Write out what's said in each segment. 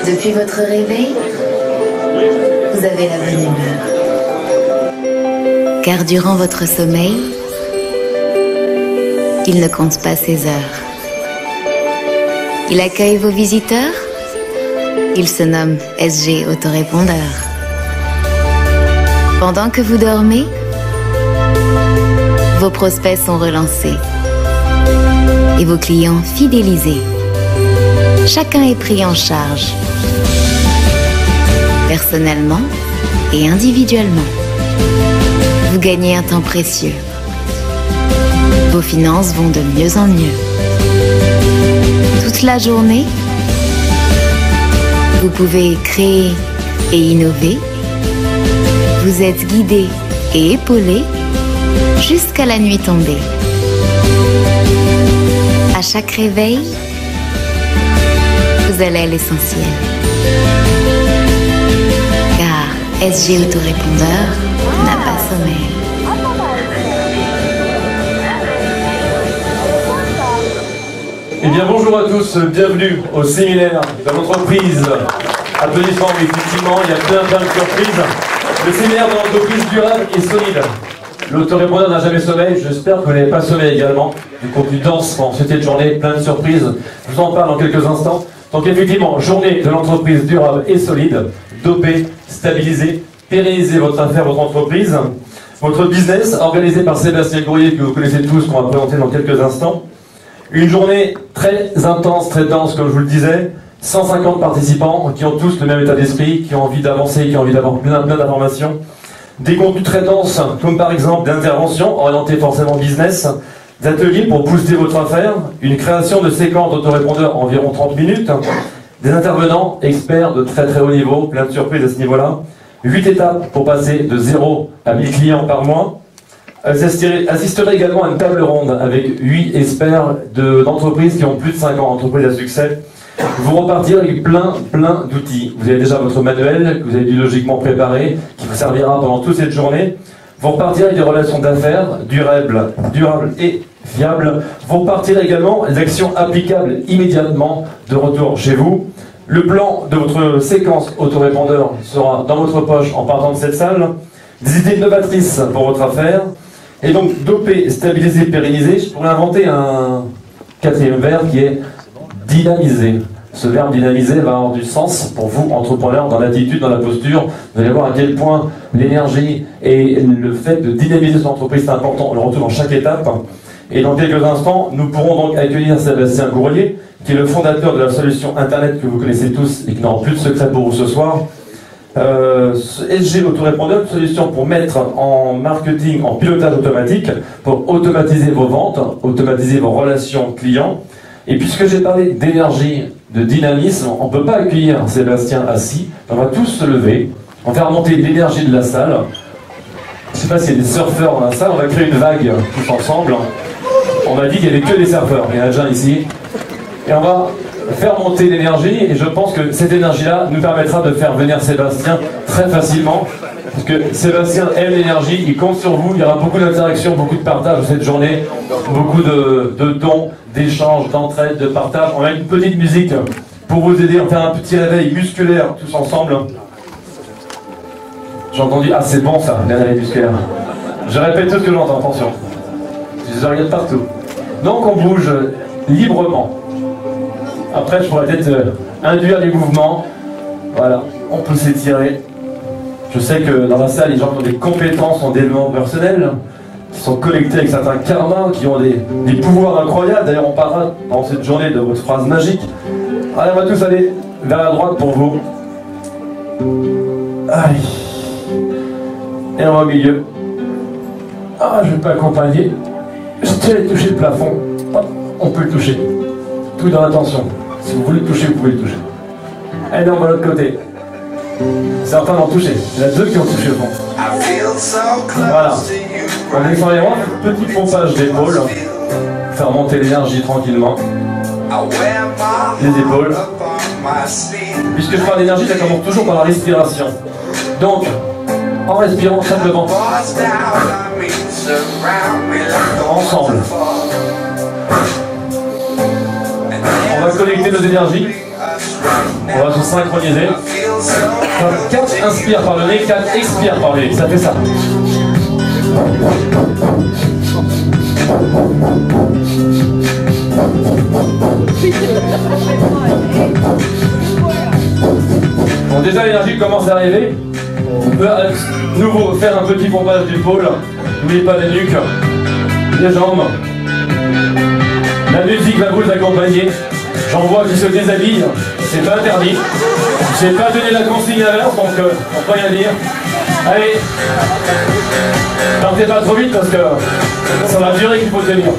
Depuis votre réveil, vous avez la bonne humeur. Car durant votre sommeil, il ne compte pas ses heures. Il accueille vos visiteurs. Il se nomme SG Autorépondeur. Pendant que vous dormez, vos prospects sont relancés et vos clients fidélisés. Chacun est pris en charge, personnellement et individuellement. Vous gagnez un temps précieux. Vos finances vont de mieux en mieux. Toute la journée, vous pouvez créer et innover. Vous êtes guidé et épaulé jusqu'à la nuit tombée. À chaque réveil, vous allez à l'essentiel. Car SG Autorépondeur n'a pas sommeil. Eh bien bonjour à tous, bienvenue au séminaire de l'entreprise. Applaudissements, mais effectivement, il y a plein de surprises. Le séminaire de l'entreprise durable et solide. L'autorépondeur n'a jamais sommeil, j'espère que vous n'avez pas sommeil également. Du contenu dense pendant cette journée, plein de surprises. Je vous en parle dans quelques instants. Donc effectivement, journée de l'entreprise durable et solide. Doper, stabiliser, pérenniser votre affaire, votre entreprise. Votre business, organisé par Sébastien Gourrier, que vous connaissez tous, qu'on va présenter dans quelques instants. Une journée très intense, très dense, comme je vous le disais. 150 participants qui ont tous le même état d'esprit, qui ont envie d'avancer, qui ont envie d'avoir plein d'informations. Des contenus très denses, comme par exemple des interventions orientées forcément business, des ateliers pour booster votre affaire, une création de séquences d'autorépondeurs environ 30 minutes, des intervenants experts de très très haut niveau, plein de surprises à ce niveau-là, 8 étapes pour passer de 0 à 1000 clients par mois. Assisterez également à une table ronde avec 8 experts d'entreprises qui ont plus de 5 ans, entreprises à succès. Vous repartirez avec plein d'outils. Vous avez déjà votre manuel que vous avez dû logiquement préparer, qui vous servira pendant toute cette journée. Vous repartirez avec des relations d'affaires durables et fiables. Vous repartirez également des actions applicables immédiatement de retour chez vous. Le plan de votre séquence autorépondeur sera dans votre poche en partant de cette salle. Des idées novatrices pour votre affaire. Et donc, doper, stabiliser, pérenniser, je pourrais inventer un quatrième verbe qui est dynamiser. Ce verbe dynamiser va avoir du sens pour vous, entrepreneurs, dans l'attitude, dans la posture. Vous allez voir à quel point l'énergie et le fait de dynamiser son entreprise, c'est important. On le retrouve dans chaque étape. Et dans quelques instants, nous pourrons donc accueillir Sébastien Gourrier, qui est le fondateur de la solution Internet que vous connaissez tous et qui n'aura plus de secret pour vous ce soir. SG Autorépondeur, une solution pour mettre en marketing, en pilotage automatique, pour automatiser vos ventes, automatiser vos relations clients. Et puisque j'ai parlé d'énergie, de dynamisme, on ne peut pas accueillir Sébastien assis, on va tous se lever, on va faire remonter l'énergie de la salle. Je ne sais pas s'il y a des surfeurs dans la salle, on va créer une vague tous ensemble. On m'a dit qu'il n'y avait que des surfeurs, il y en a déjà ici. Et on va faire monter l'énergie, et je pense que cette énergie-là nous permettra de faire venir Sébastien très facilement. Parce que Sébastien aime l'énergie, il compte sur vous, il y aura beaucoup d'interactions, beaucoup de partage cette journée, beaucoup de dons, d'échanges, d'entraide, de partage. On a une petite musique pour vous aider à faire un petit réveil musculaire tous ensemble. J'ai entendu, ah c'est bon ça, les réveils musculaires. Je répète tout ce que j'entends, attention. Je regarde partout. Donc on bouge librement. Après je pourrais peut-être induire les mouvements. Voilà, on peut s'étirer. Je sais que dans la salle, les gens qui ont des compétences en développement personnel, qui sont connectés avec certains karmas, qui ont des pouvoirs incroyables. D'ailleurs, on parlera dans cette journée de votre phrase magique. Allez, on va tous aller vers la droite pour vous. Allez. Et on va au milieu. Ah, je ne vais pas accompagner. Je tiens à toucher le plafond. Hop, on peut le toucher. Tout dans l'attention. Si vous voulez le toucher, vous pouvez le toucher. Allez, on va de l'autre côté. Certains l'ont touché. Il y en a deux qui ont touché le fond. Voilà. On descend les rangs, petit pompage d'épaule. Faire monter l'énergie tranquillement. Les épaules. Puisque je parle d'énergie, ça commence toujours par la respiration. Donc, en respirant simplement. Ensemble. connecter nos énergies. On va se synchroniser. 4 inspire par le nez, 4 expire par le nez. Ça fait ça. Bon, déjà l'énergie commence à arriver. On peut à nouveau faire un petit pompage d'épaule. N'oubliez pas la nuque, les jambes. La musique va vous accompagner. J'en vois qui se déshabillent, c'est pas interdit. J'ai pas donné la consigne à l'heure, donc on peut rien dire. Allez, partez pas trop vite parce que c'est la durée qu'il faut tenir.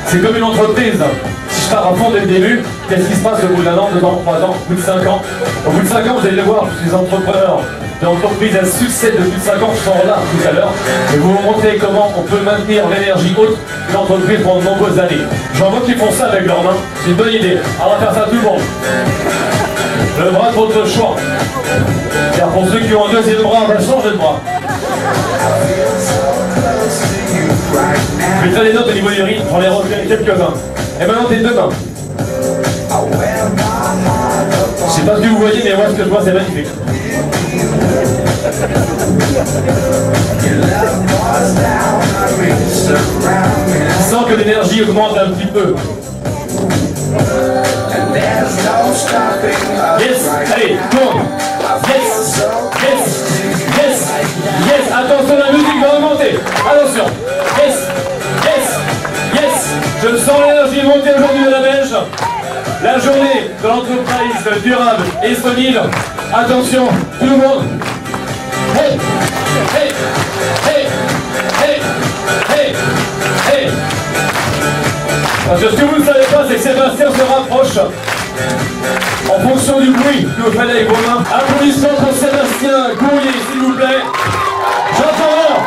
C'est comme une entreprise. Si je pars à fond dès le début, qu'est-ce qui se passe au bout d'un an, 2 ans, 3 ans, au bout de 5 ans? Au bout de 5 ans, vous allez le voir, tous les entrepreneurs d'entreprises à succès de plus de 5 ans sont là tout à l'heure. Et vous vous montrez comment on peut maintenir l'énergie haute d'une entreprise pendant de nombreuses années. J'en vois qui font ça avec leurs mains. C'est une bonne idée. Alors on va faire ça tout le monde. Le bras de votre choix. Car pour ceux qui ont un deuxième bras, on va changer de bras. Je vais faire les notes au niveau du rythme, j'en ai repéré quelques-uns. Et maintenant tes 2 mains. Je sais pas ce que vous voyez, mais moi ce que je vois c'est magnifique. Je sens que l'énergie augmente un petit peu. Yes, allez, tourne. Yes, yes, yes, yes. Attention, la musique va augmenter. Attention. Yes, yes, yes. Je sens l'énergie monter aujourd'hui de la neige. La journée de l'entreprise durable et solide. Attention, tout le monde. Hey, hey, hey, hey, hey, hey. Parce que ce que vous ne savez pas, c'est que Sébastien se rapproche en fonction du bruit que vous faites avec vos mains. Applaudissements pour Sébastien Gourrier, s'il vous plaît. J'entends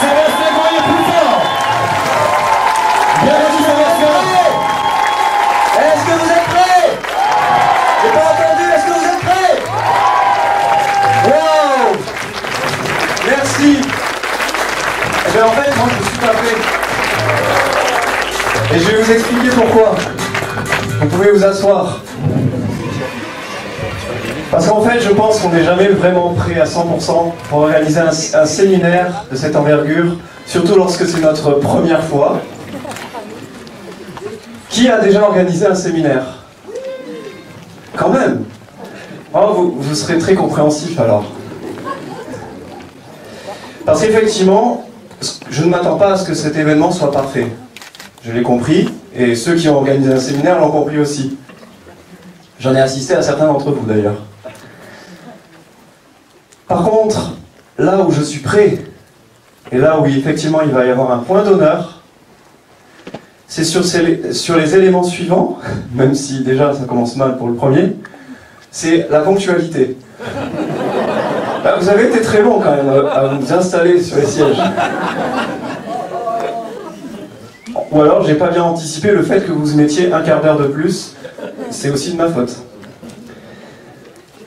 Sébastien Gourrier plus fort. Bienvenue Sébastien. Est-ce que vous êtes prêts? J'ai pas entendu, est-ce que vous êtes prêts? Wow! Merci. Eh bien en fait, moi je suis pas prêt. Et je vais vous expliquer pourquoi. Vous pouvez vous asseoir. Parce qu'en fait, je pense qu'on n'est jamais vraiment prêt à 100% pour organiser un séminaire de cette envergure, surtout lorsque c'est notre première fois. Qui a déjà organisé un séminaire? Quand même. Oh, vous serez très compréhensif alors. Parce qu'effectivement, je ne m'attends pas à ce que cet événement soit parfait. Je l'ai compris, et ceux qui ont organisé un séminaire l'ont compris aussi. J'en ai assisté à certains d'entre vous d'ailleurs. Par contre, là où je suis prêt, et là où effectivement il va y avoir un point d'honneur, c'est sur les éléments suivants, même si déjà ça commence mal pour le premier, c'est la ponctualité. Là, vous avez été très long quand même à vous installer sur les sièges. Ou alors j'ai pas bien anticipé le fait que vous mettiez un quart d'heure de plus, c'est aussi de ma faute.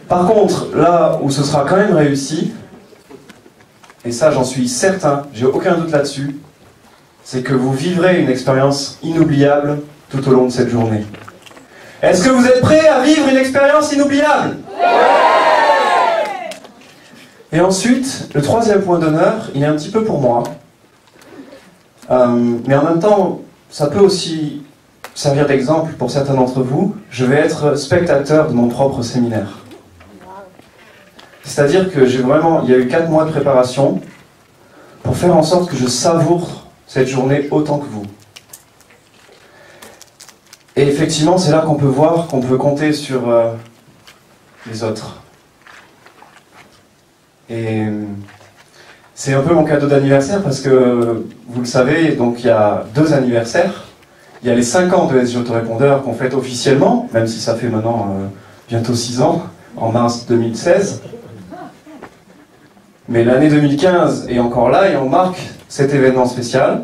Par contre, là où ce sera quand même réussi, et ça j'en suis certain, j'ai aucun doute là-dessus, c'est que vous vivrez une expérience inoubliable tout au long de cette journée. Est-ce que vous êtes prêts à vivre une expérience inoubliable? Et ensuite, le troisième point d'honneur, il est un petit peu pour moi. Mais en même temps, ça peut aussi servir d'exemple pour certains d'entre vous. Je vais être spectateur de mon propre séminaire. C'est-à-dire que il y a eu 4 mois de préparation pour faire en sorte que je savoure cette journée autant que vous. Et effectivement, c'est là qu'on peut voir qu'on peut compter sur les autres. Et c'est un peu mon cadeau d'anniversaire parce que, vous le savez, donc il y a 2 anniversaires. Il y a les 5 ans de SG Autorépondeur qu'on fête officiellement, même si ça fait maintenant bientôt 6 ans, en mars 2016. Mais l'année 2015 est encore là et on marque cet événement spécial.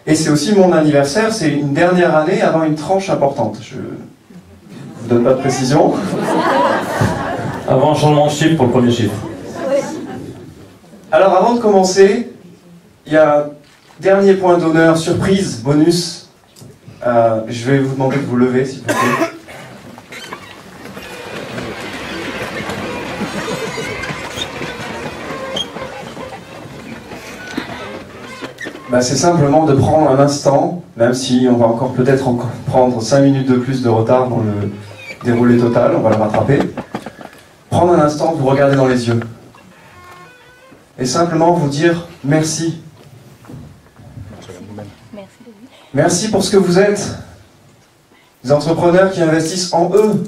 Et c'est aussi mon anniversaire, c'est une dernière année avant une tranche importante. Je ne vous donne pas de précision. Avant un changement de chiffre pour le premier chiffre. Alors avant de commencer, il y a un dernier point d'honneur, surprise, bonus. Je vais vous demander de vous lever s'il vous plaît. c'est simplement de prendre un instant, même si on va encore peut-être prendre 5 minutes de plus de retard dans le déroulé total, on va le rattraper. Prendre un instant, vous regarder dans les yeux. Et simplement vous dire merci. Merci pour ce que vous êtes. Des entrepreneurs qui investissent en eux,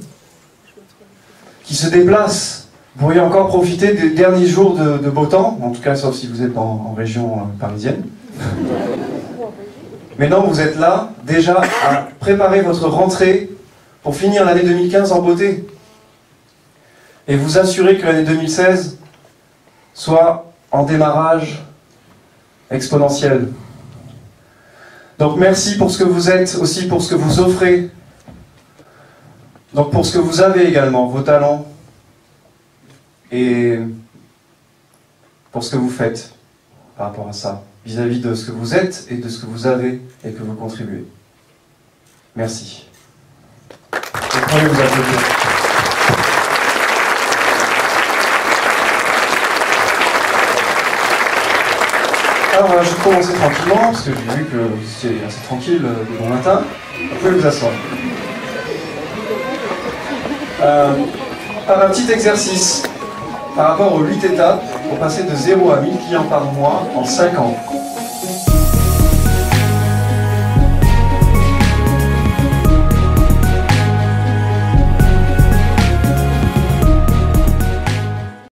qui se déplacent. Vous pourriez encore profiter des derniers jours de beau temps, en tout cas sauf si vous êtes en région parisienne. Mais non, vous êtes là, déjà, à préparer votre rentrée pour finir l'année 2015 en beauté. Et vous assurer que l'année 2016 soit en démarrage exponentiel. Donc merci pour ce que vous êtes, aussi pour ce que vous offrez. Donc pour ce que vous avez également, vos talents. Et pour ce que vous faites par rapport à ça, vis-à-vis de ce que vous êtes et de ce que vous avez et que vous contribuez. Merci. Vous pouvez vous applaudir. Alors voilà, je vais commencer tranquillement, parce que j'ai vu que c'est assez tranquille de bon matin. Vous pouvez vous asseoir. Par un petit exercice, par rapport aux 8 étapes, pour passer de 0 à 1000 clients par mois en 5 ans.